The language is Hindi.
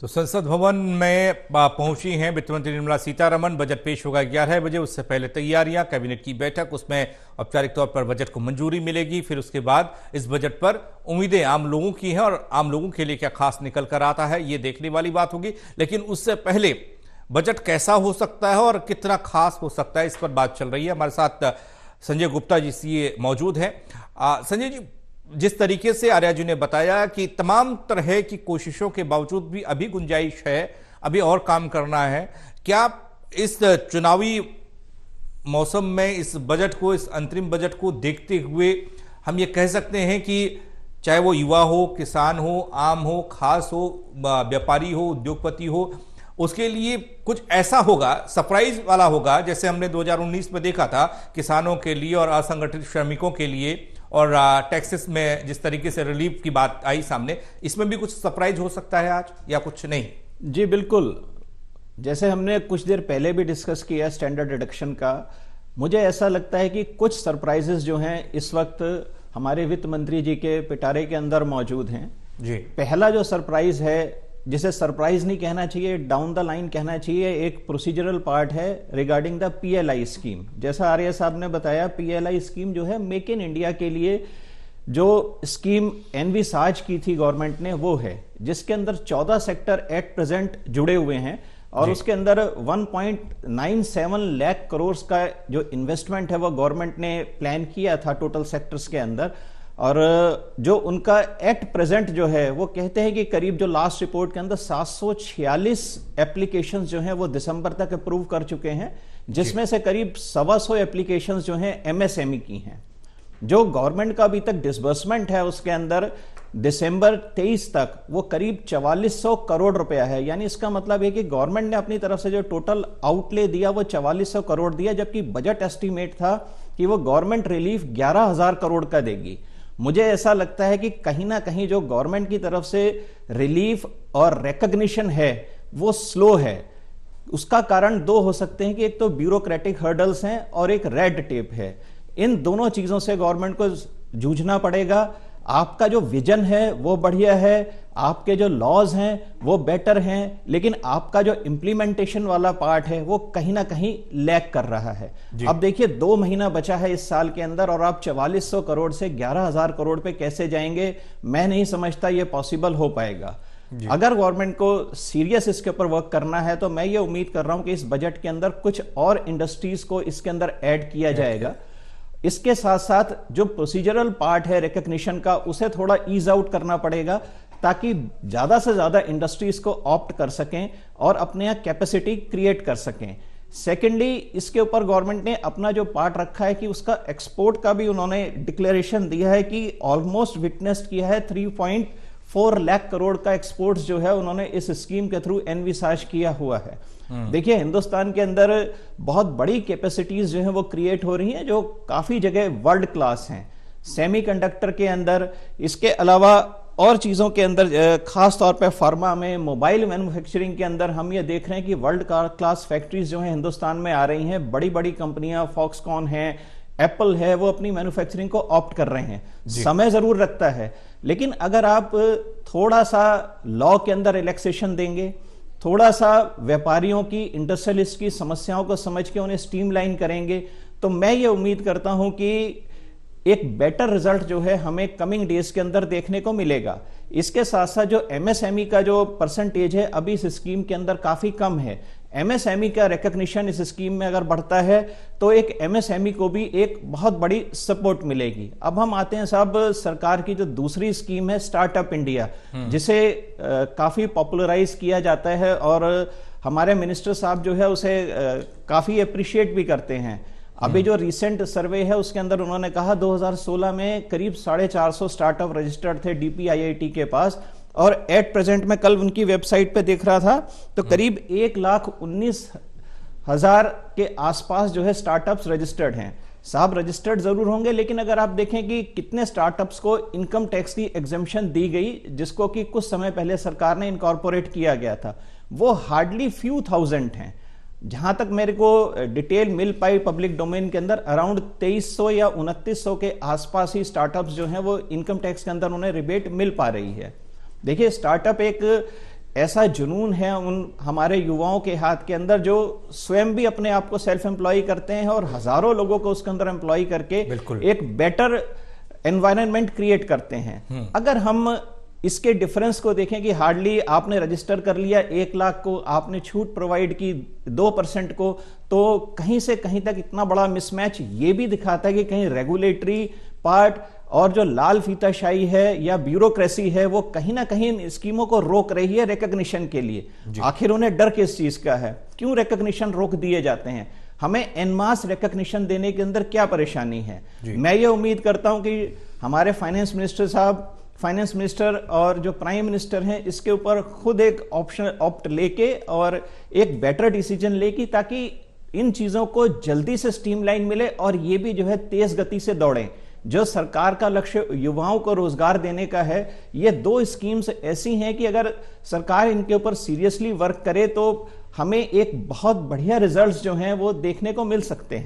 तो संसद भवन में पहुंची हैं वित्त मंत्री निर्मला सीतारमण। बजट पेश होगा 11 बजे। उससे पहले तैयारियां, कैबिनेट की बैठक, उसमें औपचारिक तौर पर बजट को मंजूरी मिलेगी। फिर उसके बाद इस बजट पर उम्मीदें आम लोगों की हैं और आम लोगों के लिए क्या खास निकल कर आता है, ये देखने वाली बात होगी। लेकिन उससे पहले बजट कैसा हो सकता है और कितना खास हो सकता है, इस पर बात चल रही है। हमारे साथ संजय गुप्ता जी सीए मौजूद हैं। संजय जी, जिस तरीके से आर्या जी ने बताया कि तमाम तरह की कोशिशों के बावजूद भी अभी गुंजाइश है, अभी और काम करना है, क्या इस चुनावी मौसम में इस बजट को, इस अंतरिम बजट को देखते हुए हम ये कह सकते हैं कि चाहे वो युवा हो, किसान हो, आम हो, खास हो, व्यापारी हो, उद्योगपति हो, उसके लिए कुछ ऐसा होगा, सरप्राइज वाला होगा, जैसे हमने 2019 में देखा था किसानों के लिए और असंगठित श्रमिकों के लिए, और टैक्सेस में जिस तरीके से रिलीफ की बात आई सामने, इसमें भी कुछ सरप्राइज हो सकता है आज, या कुछ नहीं? जी बिल्कुल, जैसे हमने कुछ देर पहले भी डिस्कस किया स्टैंडर्ड डिडक्शन का, मुझे ऐसा लगता है कि कुछ सरप्राइजेस जो हैं इस वक्त हमारे वित्त मंत्री जी के पिटारे के अंदर मौजूद हैं। जी, पहला जो सरप्राइज है, जिसे सरप्राइज नहीं कहना चाहिए, डाउन द लाइन कहना चाहिए, एक प्रोसीजरल पार्ट है रिगार्डिंग द पीएलआई स्कीम। जैसा आर्य साहब ने बताया, पीएलआई स्कीम जो है मेक इन इंडिया के लिए जो स्कीम एनविसाज की थी गवर्नमेंट ने, वो है जिसके अंदर 14 सेक्टर एट प्रेजेंट जुड़े हुए हैं और उसके अंदर 1.97 लाख करोड़ का जो इन्वेस्टमेंट है वो गवर्नमेंट ने प्लान किया था टोटल सेक्टर्स के अंदर। और जो उनका एट प्रेजेंट जो है वो कहते हैं कि करीब जो लास्ट रिपोर्ट के अंदर 746 एप्लीकेशंस जो हैं वो दिसंबर तक अप्रूव कर चुके हैं, जिसमें से करीब 125 एप्लीकेशंस जो हैं एमएसएमई की हैं। जो गवर्नमेंट का अभी तक डिसबर्समेंट है उसके अंदर दिसंबर 23 तक वो करीब 4400 करोड़ रुपया है। यानी इसका मतलब है कि गवर्नमेंट ने अपनी तरफ से जो टोटल आउटले दिया वो 4400 करोड़ दिया, जबकि बजट एस्टीमेट था कि वो गवर्नमेंट रिलीफ 11,000 करोड़ का देगी। मुझे ऐसा लगता है कि कहीं ना कहीं जो गवर्नमेंट की तरफ से रिलीफ और रिकॉग्निशन है वो स्लो है। उसका कारण दो हो सकते हैं कि एक तो ब्यूरोक्रेटिक हर्डल्स हैं और एक रेड टेप है। इन दोनों चीजों से गवर्नमेंट को जूझना पड़ेगा। आपका जो विजन है वो बढ़िया है, आपके जो लॉज हैं वो बेटर हैं, लेकिन आपका जो इंप्लीमेंटेशन वाला पार्ट है वो कहीं ना कहीं लैग कर रहा है। अब देखिए 2 महीना बचा है इस साल के अंदर और आप 4400 करोड़ से 11,000 करोड़ पे कैसे जाएंगे? मैं नहीं समझता ये पॉसिबल हो पाएगा। अगर गवर्नमेंट को सीरियस इसके ऊपर वर्क करना है तो मैं ये उम्मीद कर रहा हूं कि इस बजट के अंदर कुछ और इंडस्ट्रीज को इसके अंदर ऐड किया जाएगा। इसके साथ साथ जो प्रोसीजरल पार्ट है रिकॉग्निशन का, उसे थोड़ा ईज आउट करना पड़ेगा ताकि ज्यादा से ज्यादा इंडस्ट्रीज को ऑप्ट कर सकें और अपने यहां कैपेसिटी क्रिएट कर सकें। सेकेंडली, इसके ऊपर गवर्नमेंट ने अपना जो पार्ट रखा है कि उसका एक्सपोर्ट का भी उन्होंने डिक्लेरेशन दिया है कि ऑलमोस्ट विटनेस किया है 3.4 लाख करोड़ का एक्सपोर्ट्स जो है उन्होंने इस स्कीम के थ्रू एनविसाज किया हुआ है। देखिए हिंदुस्तान के अंदर बहुत बड़ी कैपेसिटीज जो है वो क्रिएट हो रही हैं जो काफी जगह वर्ल्ड क्लास हैं, सेमीकंडक्टर के अंदर, इसके अलावा और चीजों के अंदर, खास तौर पे फार्मा में, मोबाइल मैन्युफैक्चरिंग के अंदर हम ये देख रहे हैं कि वर्ल्ड क्लास फैक्ट्रीज जो है हिंदुस्तान में आ रही हैं। बड़ी बड़ी कंपनियां, फॉक्सकॉन है, एप्पल है, वो अपनी मैन्युफैक्चरिंग को ऑप्ट कर रहे हैं। समय जरूर लगता है, लेकिन अगर आप थोड़ा सा लॉ के अंदर रिलैक्सेशन देंगे, थोड़ा सा व्यापारियों की, इंडस्ट्रियलिस्ट की समस्याओं को समझ के उन्हें स्ट्रीमलाइन करेंगे, तो मैं ये उम्मीद करता हूं कि एक बेटर रिजल्ट जो है हमें कमिंग डेज के अंदर देखने को मिलेगा। इसके साथ साथ जो एमएसएमई का जो परसेंटेज है अभी इस स्कीम के अंदर काफी कम है। एमएसएमई का रिकॉग्निशन इस स्कीम में अगर बढ़ता है तो एक एमएसएमई को भी एक बहुत बड़ी सपोर्ट मिलेगी। अब हम आते हैं साहब सरकार की जो दूसरी स्कीम है स्टार्टअप इंडिया, जिसे काफी पॉपुलराइज किया जाता है और हमारे मिनिस्टर साहब जो है उसे काफी अप्रिशिएट भी करते हैं। अभी जो रिसेंट सर्वे है उसके अंदर उन्होंने कहा 2016 में करीब 450 स्टार्टअप रजिस्टर्ड थे डीपीआईआईटी के पास, और एट प्रेजेंट में कल उनकी वेबसाइट पे देख रहा था तो करीब 1,19,000 के आसपास जो है स्टार्टअप्स रजिस्टर्ड हैं। साहब रजिस्टर्ड जरूर होंगे, लेकिन अगर आप देखें कि कितने स्टार्टअप्स को इनकम टैक्स की एग्जेम्पशन दी गई, जिसको कि कुछ समय पहले सरकार ने इनकॉर्पोरेट किया गया था, वो हार्डली फ्यू थाउजेंड हैं। जहां तक मेरे को डिटेल मिल पाई पब्लिक डोमेन के अंदर, अराउंड 2300 या 2900 के आसपास ही स्टार्टअप्स जो हैं वो इनकम टैक्स के अंदर उन्हें रिबेट मिल पा रही है। देखिए स्टार्टअप एक ऐसा जुनून है उन हमारे युवाओं के हाथ के अंदर जो स्वयं भी अपने आप को सेल्फ एम्प्लॉय करते हैं और हजारों लोगों को उसके अंदर एम्प्लॉय करके एक बेटर एनवायरनमेंट क्रिएट करते हैं। अगर हम इसके डिफरेंस को देखें कि हार्डली आपने रजिस्टर कर लिया 1 लाख को, आपने छूट प्रोवाइड की 2% को, तो कहीं से कहीं तक इतना बड़ा मिसमैच ये भी दिखाता है कि कहीं रेगुलेटरी पार्ट और जो लाल फीताशाही है या ब्यूरोक्रेसी है वो कहीं ना कहीं इन स्कीमों को रोक रही है रिकॉग्निशन के लिए। आखिर उन्हें डर किस चीज का है, क्यों रिकॉग्निशन रोक दिए जाते हैं, हमें एनमास रिकॉग्निशन देने के अंदर क्या परेशानी है। मैं ये उम्मीद करता हूं कि हमारे फाइनेंस मिनिस्टर साहब, फाइनेंस मिनिस्टर और जो प्राइम मिनिस्टर हैं इसके ऊपर खुद एक ऑप्शन ऑप्ट लेके और एक बेटर डिसीजन लेके, ताकि इन चीजों को जल्दी से स्ट्रीमलाइन मिले और ये भी जो है तेज गति से दौड़े। जो सरकार का लक्ष्य युवाओं को रोजगार देने का है, ये 2 स्कीम्स ऐसी हैं कि अगर सरकार इनके ऊपर सीरियसली वर्क करे तो हमें एक बहुत बढ़िया रिजल्ट्स जो हैं वो देखने को मिल सकते हैं।